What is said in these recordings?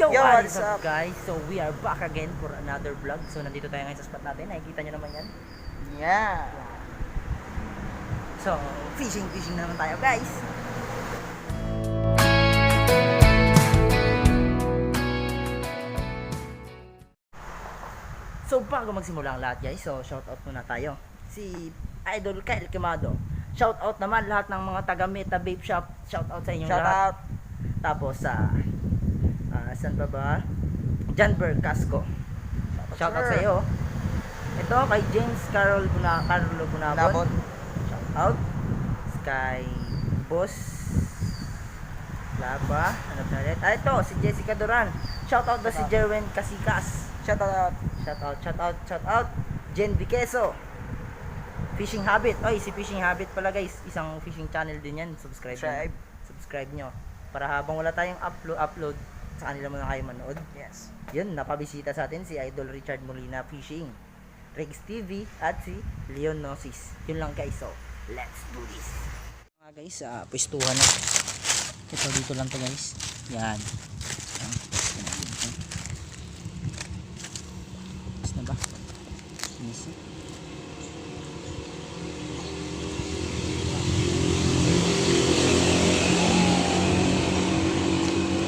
Yo, What what's is up up guys? So we are back again for another vlog. So nandito tayo ngayon sa spot natin. Nakikita nyo naman yan. Yeah. So fishing na naman tayo guys. So bago magsimula ang lahat guys, so shoutout muna tayo. Si Idol Kyle Quemado. Shoutout naman lahat ng mga taga Meta Vape Shop. Shoutout sa inyong Shout lahat. out. Tapos sa saan pa ba? Janber Casco. Shoutout sa iyo. Ito kay James Carlo Bunabon. Bunabon. Shoutout. Sky Boss Laba. Ano ba ulit? Ito si Jessica Duran. Shoutout ba si Jerwin Casikas. Shout out. Shout out. Jen Viqueso. Fishing Habit. Oy, si Fishing Habit pala guys. Isang fishing channel din yan. Subscribe nyo. Para habang wala tayong upload, sa kanila muna kayo manood. Yes. Yun, napabisita sa atin si Idol Richard Molina Fishing, Rex TV, at si Leon Nosis. Yun lang guys. So, let's do this. Mga guys, pwestuhan na. Ito dito lang to guys. Yan. Na ba? Easy.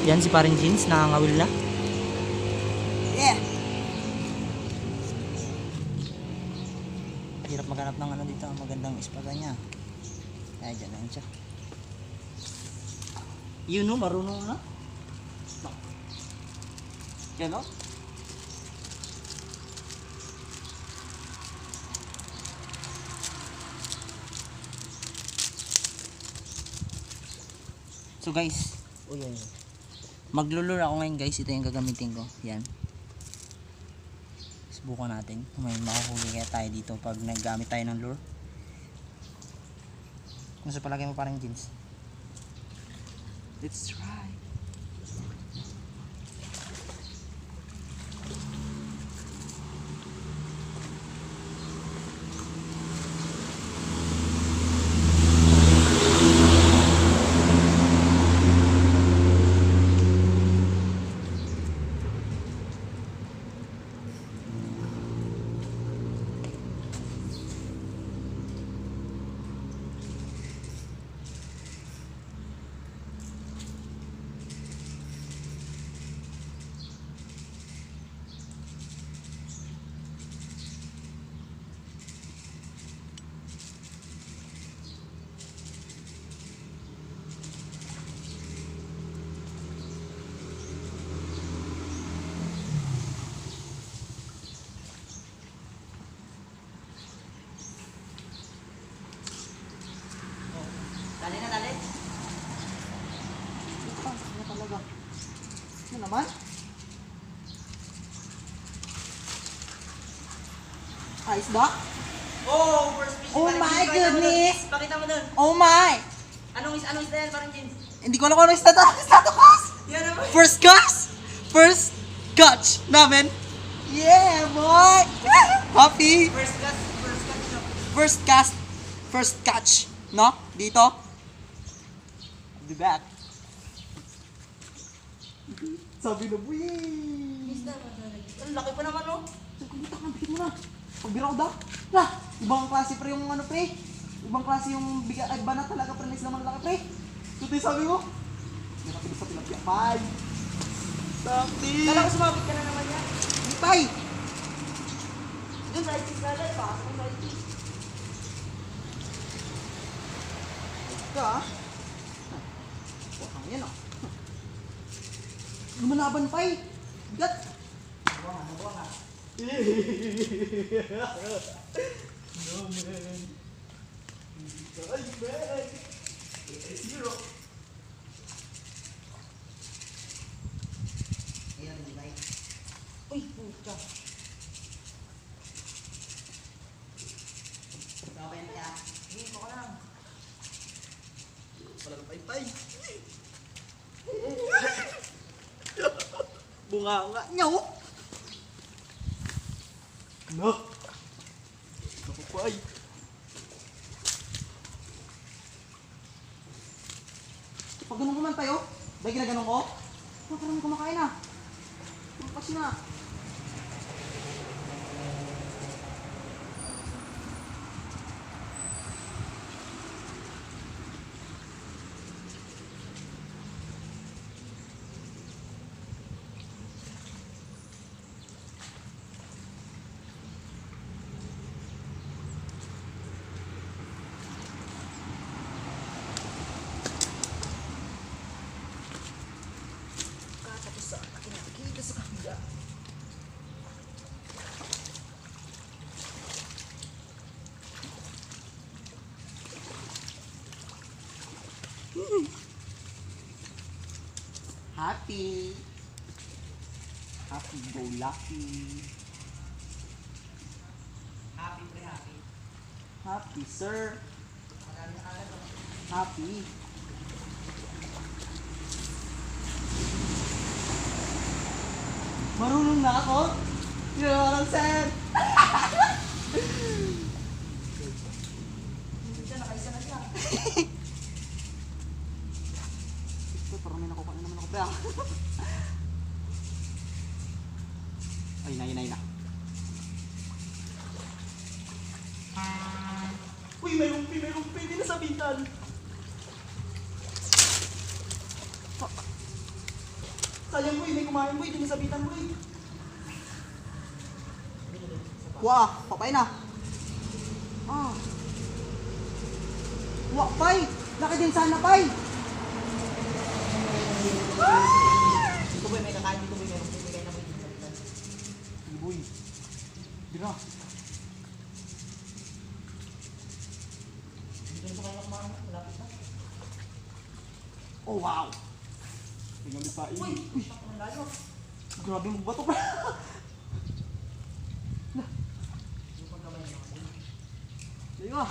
Yan si paring Jeans, nakangawil na. Yeah. Hirap maghanap ng ano dito, magandang espada niya. Ay, dyan lang siya. Yun no, marunong na. Yan no? So guys, maglulure ako ngayon guys. Ito yung gagamitin ko. Yan. Subukan natin kung may makahuli kaya tayo dito pag naggamit tayo ng lure. Kung sa palagay mo parang Jeans. Let's try. Dali na, dali. Ito na talaga. Ano naman? Ice ba? Oh, first fish. Oh my goodness! Pakita mo dun. Oh my! Anong isda yan parang Jeans? Hindi ko alam kung ano yung status. Yan naman. First cast! First catch namin. Yeah, boy! Happy! First cut. First cast, first catch. No? Dito. I'll be back. Sabi na, buwi! Ang laki pa naman oh. Sabi ko, buta ka, bigyan mo na. Pagbiraw daw. Na, ibang klase pre yung ano pre. Ibang klase yung bigat, ay ba na talaga pre, nice naman laki pre. Tutoy sabi ko. Hindi na sa tilapia. Bye! Sakti! Kala ko sumabit ka na naman yan. Hindi pay! Doon, right cheese na lang. Pakasok ng right cheese. Ka ah. Wakang yan ah. Lumalaban pay! Bigat! Nabuwa nga. No man! Ay man! Zero! Ayan, hindi. Uy, puta. Okay na kaya. Hindi ko ka lang. Wala na pay-pay! Bunga nga nyaw! No! Nakupay! Pag ganun ko man tayo, dahil ginaganon ko, parang kumakain na. Tapos na. Tapos sa nakikita sa kabila. Happy. Happy go lucky. Happy pre, happy. Happy sir. Marami na kalat. Happy. Marunong na ako. Yun, sir. Siya, nakaisa na siya. Ito, parang may nakuha na naman ako. Kaya. Ay na. Uy, may rumpi. Hindi nasabitan. Sayang boy, may kumain boy, hindi nasabitan boy. Wah, papay na. Ah. Wah, pay. Laki din sana, pay. Dito boy, may kakain dito boy. Meron bibigay na boy. Hindi boy. Tira. Dito sa kanya kumain. Malapit na. Oh, wow. Tingnan mo pa. Uy, sakto ng layo. Grabe mo bato pa. Yung pagkamay niya ako. Diba?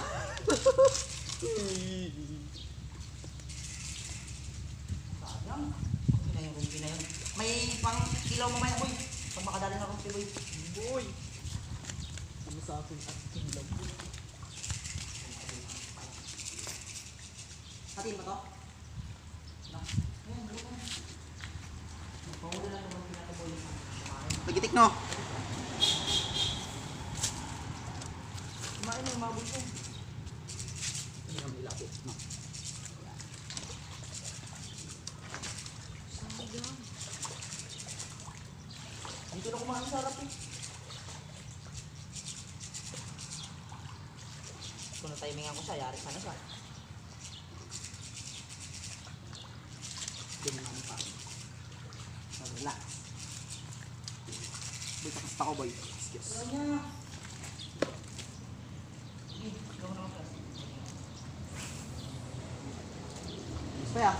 Sayang. Okay na yung rumpi na yun. May pang kilaw mamaya boy. Pag makadali na rumpi boy. Boy. Ano sa akin at kilaw? Hatiin mo to? Ayan, buto na. Pahuli lang naman pinataboy. Pagitik no? Kumain na yung maboy ko. Hindi kami lapit. No. Sayang. Dito na kumain sa harap eh. Kung na-timingan ko siya, yari sana siya. Hindi naman pa. Relax. Boy, takasta ko boy. Excuse. Wala niya. Sige, ikaw na ako. Gusto pa ya?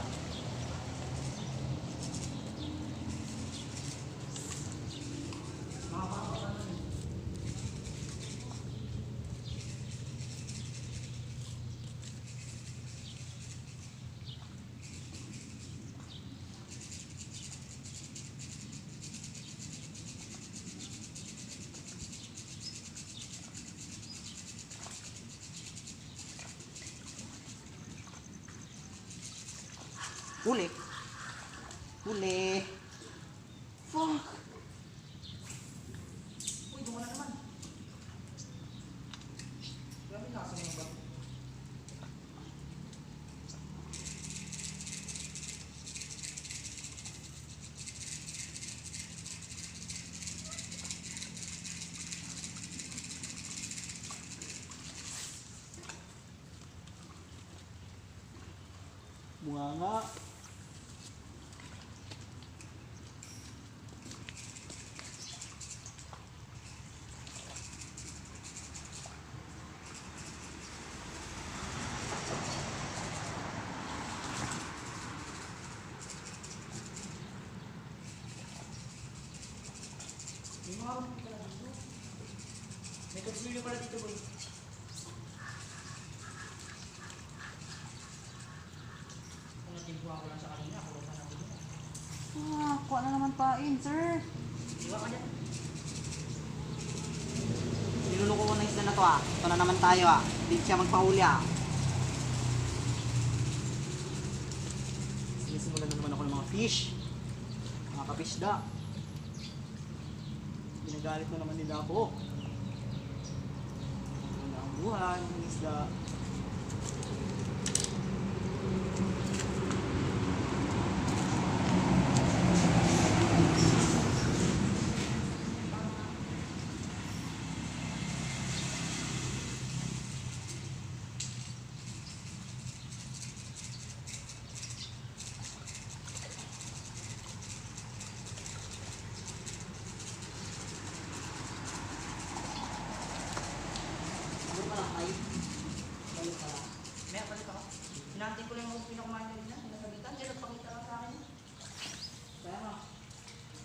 Huli. Huli. Fuck. Uy, gumana naman. Grabe nasa mo yung bago. Bunga nga. May mga rumpi pala dito. May kutsilyo pala dito boy. Kung natimpuha ko lang sa kanina, kulang pa natin yun. Ah, kuha na naman pain, sir. Iwa ka dyan. Niluloko ko na isla na to ah. Ito na naman tayo ah. Hindi siya magpahuli ah. Sinisimulan na naman ako ng mga fish. Mga kapisda. Galit na naman nila ako. Wala ang buhay, ang isda. May palit ako. Hinantin ko lang yung pinakumain nila. Pinasabitan. Kaya nagpakita lang sa akin. Kaya nga.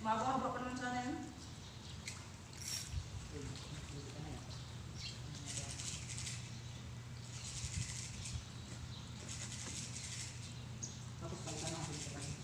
Mahaba-haba pa naman sana yun. Tapos palitan ako sa kanya.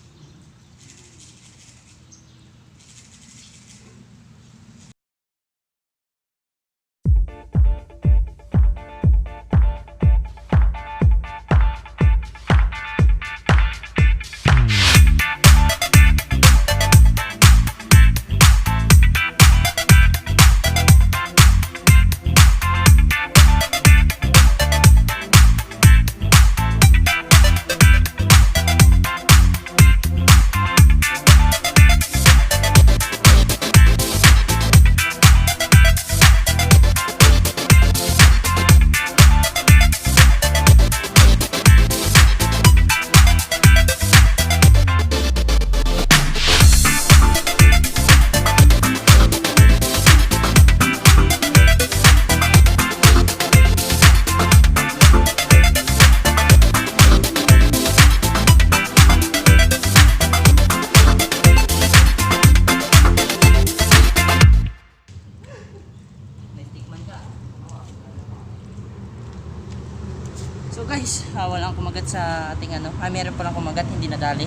So guys, walang kumagat sa ating ano. Meron palang kumagat, hindi nadali.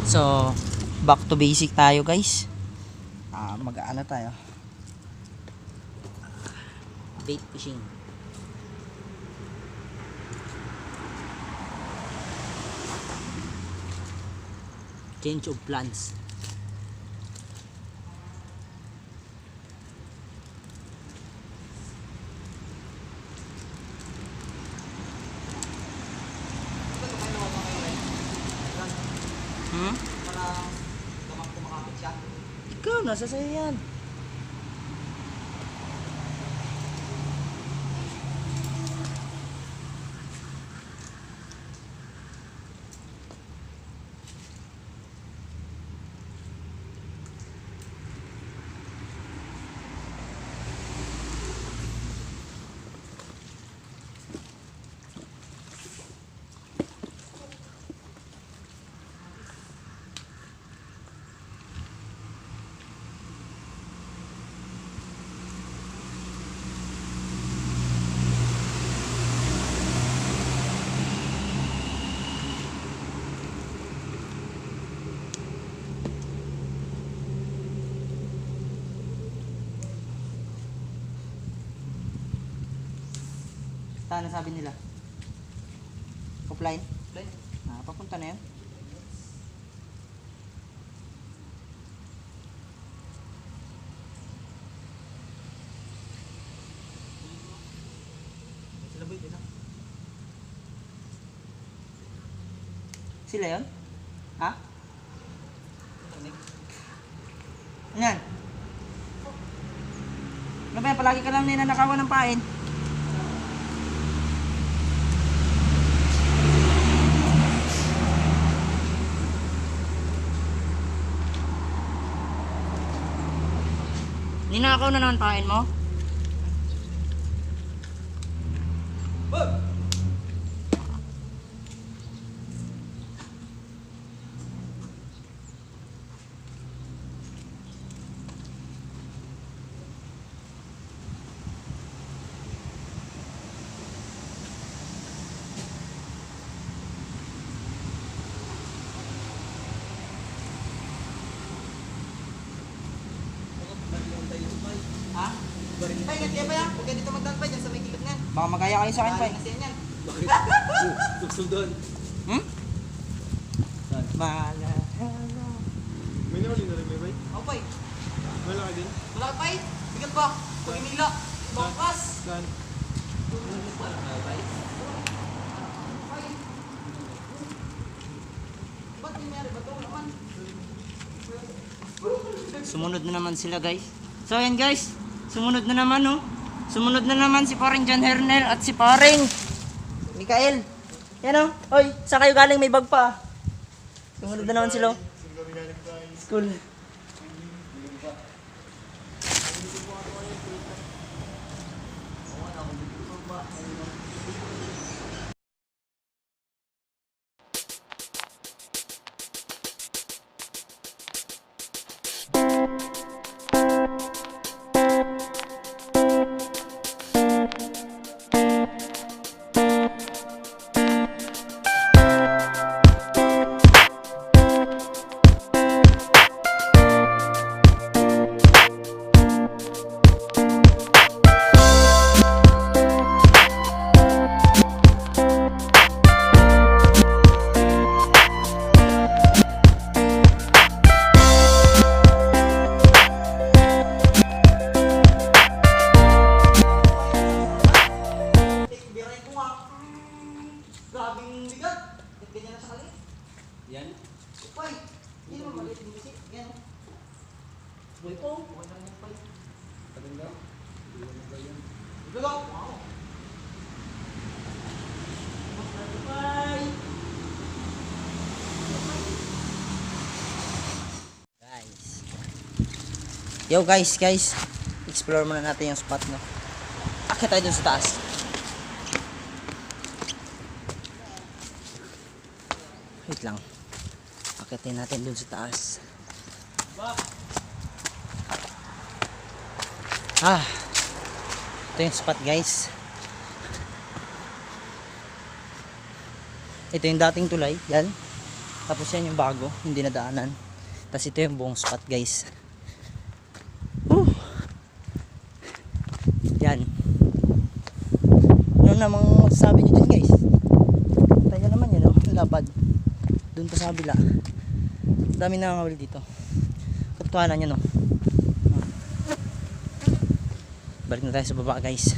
So, back to basic tayo guys. Mag-ano tayo. Bait fishing. Change of plans. Para kumakapit siya. Ikaw, nasa sa'yo yan. Saan sabi nila? Offline? Offline. Papunta na yan. Sila boy, din. Sila yun? Ha? Connect. Ano yan? Ano ba yan? Palagi ka lang ninanakawan ng pain. Ninakaw na naman pain mo? Ha? Pay, nandiyan pa yan. Huwag ka dito magdaan pa dyan sa may kilid nga. Baka magaya kayo sa akin pa eh. Kasi yan. Tuksul doon. Hmm? Saan? Mahalahala. May nahuli na rin may bay? Ako pay. Malaki din. Wala pa eh. Bigat ba? Pag-imila. Bangkas. Ba't nangyari ba ito naman? Sumunod na naman sila guys. So ayan guys, sumunod na naman oh. Sumunod na naman si paring John Hernel at si paring Mikael. Yan oh. Oy, saan kayo galing, may bag pa? Sumunod na naman sila. School. Grabing bigat. Ganyan na sa kali. Yan. Pay. Hindi naman maliit din kasi. Yan. Boy po. Wala na yung pay. Paganda. Hindi mo ba yan? Ito lang. Wow. Bye. Guys. Yo guys. Explore muna natin yung spot no. Akit tayo dun sa taas. Wait lang. Akitin natin dun sa taas. Ito yung spot guys. Ito yung dating tulay. Yan. Tapos yan yung bago. Hindi nadaanan. Tapos ito yung buong spot guys. Yan. Ano namang sabi nyo dyan guys? Tayo naman yun oh. Lapad. Doon pa sa kabila. Dami na ngawil dito. Katuanan yan oh. Balik na tayo sa baba guys.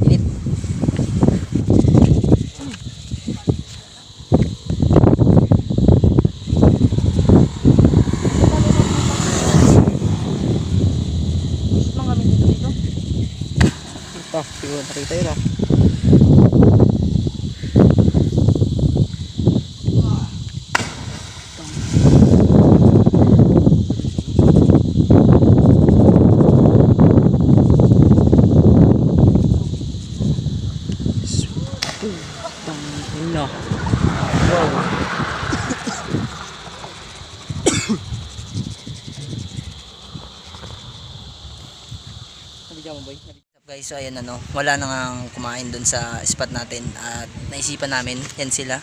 Init. Gusto lang kami dito. Ito, siguro nakita yun ah. No. Wow. Nabigyan mo boy? Guys, so ayan ano, wala nang kumain dun sa spot natin at naisipan namin, yan sila.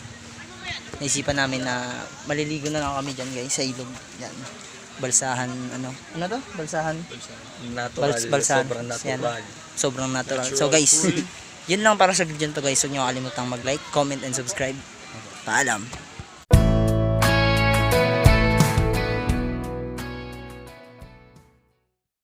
Naisipan namin na maliligo na lang kami dyan guys sa ilog. Yan. Balsahan ano? Ano to? Balsahan? Natural. Balsahan. Sobrang Yan. natural. Sobrang natural. So guys, yun lang para sa video nito guys. Huwag nyo kalimutang mag-like, comment, and subscribe. Paalam.